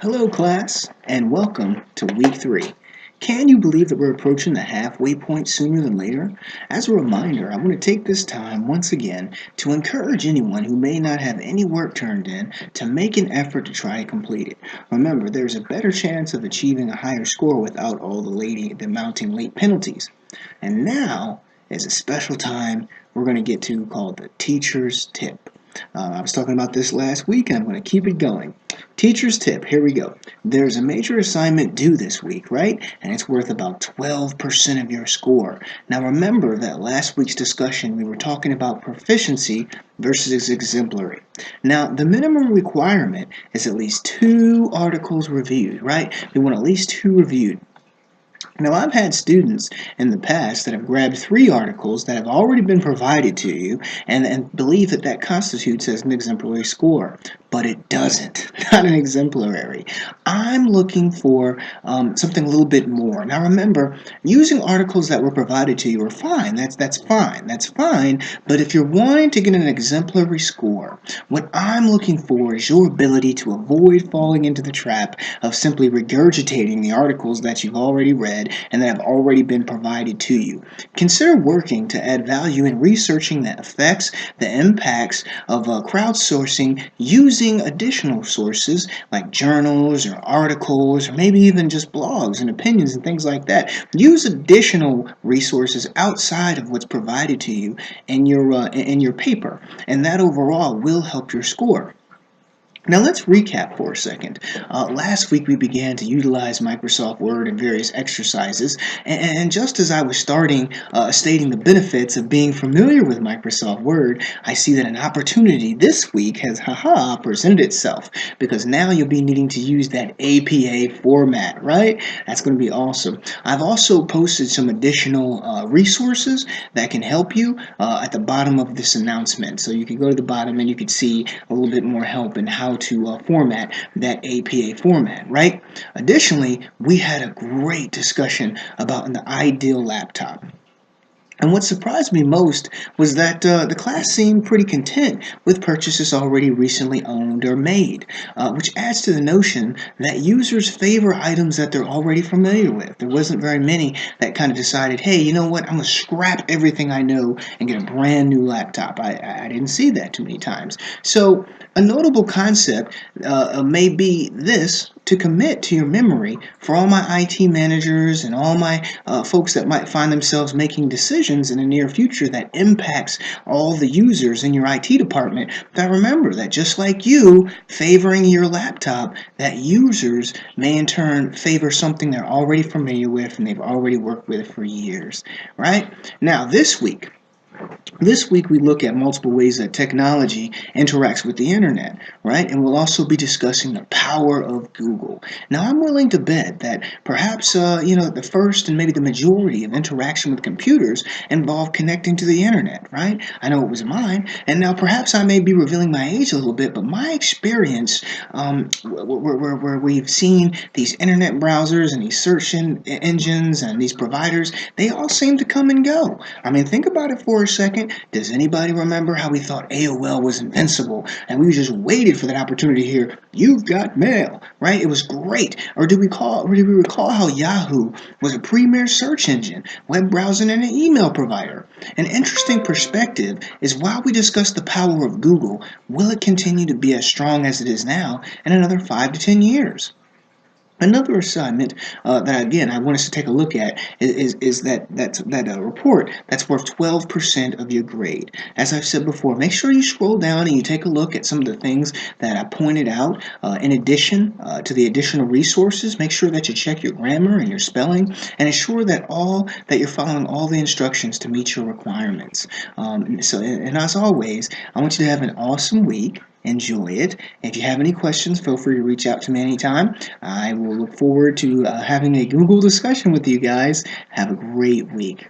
Hello, class, and welcome to week 3. Can you believe that we're approaching the halfway point sooner than later? As a reminder, I want to take this time once again to encourage anyone who may not have any work turned in to make an effort to try to complete it. Remember, there's a better chance of achieving a higher score without all the mounting late penalties. And now is a special time we're going to get to called the teacher's tip. I was talking about this last week, and I'm going to keep it going. Teacher's tip, here we go. There's a major assignment due this week, right? And it's worth about 12% of your score. Now remember that last week's discussion, we were talking about proficiency versus exemplary. Now, the minimum requirement is at least 2 articles reviewed, right? We want at least 2 reviewed. Now, I've had students in the past that have grabbed 3 articles that have already been provided to you and believe that that constitutes as an exemplary score. But it doesn't, not an exemplary. I'm looking for something a little bit more. Now remember, using articles that were provided to you are fine. That's fine. But if you're wanting to get an exemplary score, what I'm looking for is your ability to avoid falling into the trap of simply regurgitating the articles that you've already read and that have already been provided to you. Consider working to add value in researching the effects, the impacts of crowdsourcing using additional sources like journals or articles or maybe even just blogs and opinions and things like that. Use additional resources outside of what's provided to you in your paper, and that overall will help your score. Now let's recap for a second. Last week we began to utilize Microsoft Word in various exercises, and just as I was stating the benefits of being familiar with Microsoft Word, I see that an opportunity this week has presented itself, because now you'll be needing to use that APA format, right? That's going to be awesome. I've also posted some additional resources that can help you at the bottom of this announcement. So you can go to the bottom and you can see a little bit more help in how to format that APA format, right? Additionally, we had a great discussion about the ideal laptop. And what surprised me most was that the class seemed pretty content with purchases already recently owned or made, which adds to the notion that users favor items that they're already familiar with. There wasn't very many that kind of decided, hey, you know what, I'm going to scrap everything I know and get a brand new laptop. I didn't see that too many times. So a notable concept may be this: to commit to your memory for all my IT managers and all my folks that might find themselves making decisions in the near future that impacts all the users in your IT department. That remember that just like you favoring your laptop, that users may in turn favor something they're already familiar with and they've already worked with for years, right? Now this week we look at multiple ways that technology interacts with the internet, right? And we'll also be discussing the power of Google. Now, I'm willing to bet that perhaps, the first and maybe the majority of interaction with computers involved connecting to the internet, right? I know it was mine. And now perhaps I may be revealing my age a little bit, but my experience where we've seen these internet browsers and these search engines and these providers, they all seem to come and go. I mean, think about it for a second. Does anybody remember how we thought AOL was invincible and we just waited for that opportunity to hear, "You've got mail," right? It was great. Or do we recall how Yahoo was a premier search engine, web browsing, and an email provider? An interesting perspective is, while we discuss the power of Google, will it continue to be as strong as it is now in another 5 to 10 years? Another assignment that, again, I want us to take a look at is that report that's worth 12% of your grade. As I've said before, make sure you scroll down and you take a look at some of the things that I pointed out. In addition to the additional resources, make sure that you check your grammar and your spelling and ensure that you're following all the instructions to meet your requirements. And as always, I want you to have an awesome week. Enjoy it. If you have any questions, feel free to reach out to me anytime. I will look forward to having a Google discussion with you guys. Have a great week.